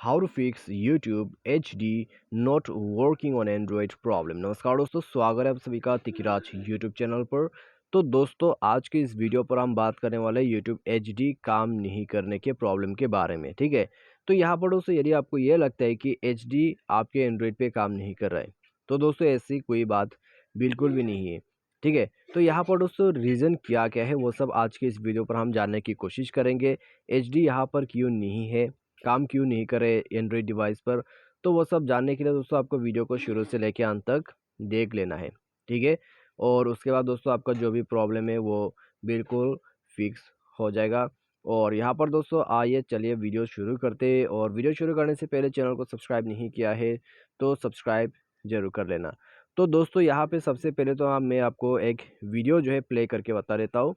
How to fix YouTube HD not working on Android problem. नमस्कार दोस्तों, स्वागत है आप सभी का तिकराज यूट्यूब चैनल पर। तो दोस्तों, आज के इस वीडियो पर हम बात करने वाले हैं यूट्यूब HD काम नहीं करने के प्रॉब्लम के बारे में। ठीक है, तो यहाँ पर दोस्तों यदि आपको यह लगता है कि HD आपके एंड्रॉयड पे काम नहीं कर रहा है, तो दोस्तों ऐसी कोई बात बिल्कुल भी नहीं है। ठीक है, तो यहाँ पर दोस्तों रीज़न क्या क्या है वो सब आज के इस वीडियो पर हम जानने की कोशिश करेंगे। HD यहाँ पर क्यों नहीं है, काम क्यों नहीं करे एंड्रॉयड डिवाइस पर, तो वो सब जानने के लिए दोस्तों आपको वीडियो को शुरू से लेकर अंत तक देख लेना है। ठीक है, और उसके बाद दोस्तों आपका जो भी प्रॉब्लम है वो बिल्कुल फिक्स हो जाएगा। और यहाँ पर दोस्तों आइए चलिए वीडियो शुरू करते हैं। और वीडियो शुरू करने से पहले चैनल को सब्सक्राइब नहीं किया है तो सब्सक्राइब जरूर कर लेना। तो दोस्तों यहाँ पे सबसे पहले तो मैं आपको एक वीडियो जो है प्ले करके बता देता हूँ।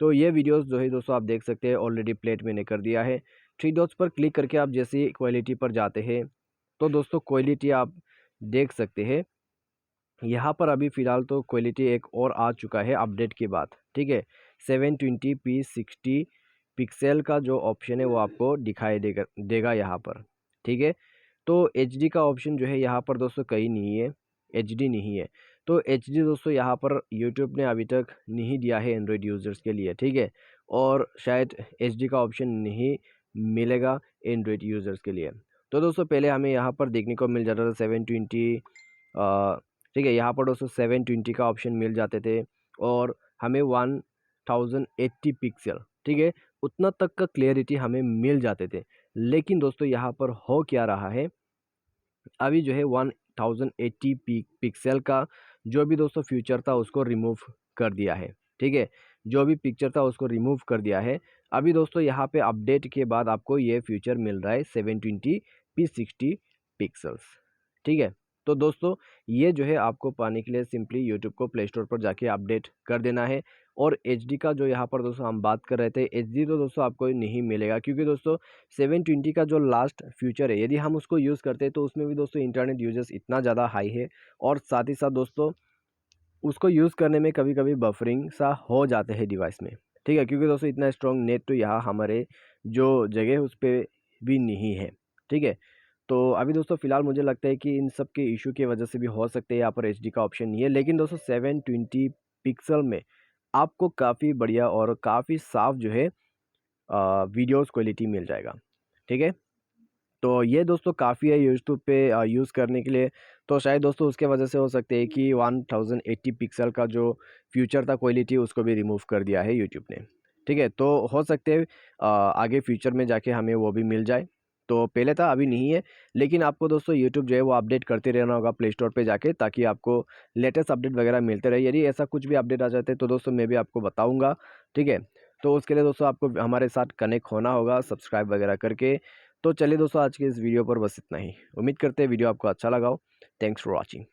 तो ये वीडियोस जो है दोस्तों आप देख सकते हैं, ऑलरेडी प्लेट मैंने कर दिया है। थ्री डॉट्स पर क्लिक करके आप जैसे ही क्वालिटी पर जाते हैं तो दोस्तों क्वालिटी आप देख सकते हैं। यहाँ पर अभी फ़िलहाल तो क्वालिटी एक और आ चुका है अपडेट के बाद। ठीक है, 720p 60 पिक्सल का जो ऑप्शन है वो आपको दिखाई देगा यहाँ पर। ठीक है, तो HD का ऑप्शन जो है यहाँ पर दोस्तों कहीं नहीं है, HD नहीं है। तो HD दोस्तों यहाँ पर यूट्यूब ने अभी तक नहीं दिया है एंड्रॉयड यूज़र्स के लिए। ठीक है, और शायद HD का ऑप्शन नहीं मिलेगा एंड्रॉयड यूज़र्स के लिए। तो दोस्तों पहले हमें यहाँ पर देखने को मिल जाता था 720। ठीक है, यहाँ पर दोस्तों 720 का ऑप्शन मिल जाते थे और हमें 1080 पिक्सल, ठीक है, उतना तक का क्लियरिटी हमें मिल जाते थे। लेकिन दोस्तों यहाँ पर हो क्या रहा है, अभी जो है 1080 पिक्सल का जो भी दोस्तों फीचर था उसको रिमूव कर दिया है। ठीक है, जो भी पिक्चर था उसको रिमूव कर दिया है। अभी दोस्तों यहाँ पे अपडेट के बाद आपको ये फीचर मिल रहा है 720p 60 पिक्सल्स। ठीक है, तो दोस्तों ये जो है आपको पाने के लिए सिंपली यूट्यूब को प्ले स्टोर पर जाके अपडेट कर देना है। और HD का जो यहाँ पर दोस्तों हम बात कर रहे थे, HD तो दोस्तों आपको नहीं मिलेगा, क्योंकि दोस्तों 720 का जो लास्ट फ्यूचर है यदि हम उसको यूज़ करते हैं तो उसमें भी दोस्तों इंटरनेट यूजेस इतना ज़्यादा हाई है। और साथ ही साथ दोस्तों उसको यूज़ करने में कभी कभी बफरिंग सा हो जाते हैं डिवाइस में। ठीक है, क्योंकि दोस्तों इतना स्ट्रॉन्ग नेट तो यहाँ हमारे जो जगह है उस पर भी नहीं है। ठीक है, तो अभी दोस्तों फ़िलहाल मुझे लगता है कि इन सब के इशू की वजह से भी हो सकते हैं यहाँ पर HD का ऑप्शन नहीं है। लेकिन दोस्तों 720 पिक्सल में आपको काफ़ी बढ़िया और काफ़ी साफ जो है वीडियोस क्वालिटी मिल जाएगा। ठीक है, तो ये दोस्तों काफ़ी है यूट्यूब पे यूज़ करने के लिए। तो शायद दोस्तों उसके वजह से हो सकते हैं कि 1080 पिक्सल का जो फ्यूचर था क्वालिटी उसको भी रिमूव कर दिया है यूट्यूब ने। ठीक है, तो हो सकते हैं आगे फ्यूचर में जाके हमें वो भी मिल जाए। तो पहले था अभी नहीं है, लेकिन आपको दोस्तों यूट्यूब जो है वो अपडेट करते रहना होगा प्ले स्टोर पे जाके, ताकि आपको लेटेस्ट अपडेट वगैरह मिलते रहे। यदि ऐसा कुछ भी अपडेट आ जाते हैं तो दोस्तों मैं भी आपको बताऊँगा। ठीक है, तो उसके लिए दोस्तों आपको हमारे साथ कनेक्ट होना होगा सब्सक्राइब वगैरह करके। तो चलिए दोस्तों आज के इस वीडियो पर बस इतना ही। उम्मीद करते हैं वीडियो आपको अच्छा लगा हो। Thanks for watching.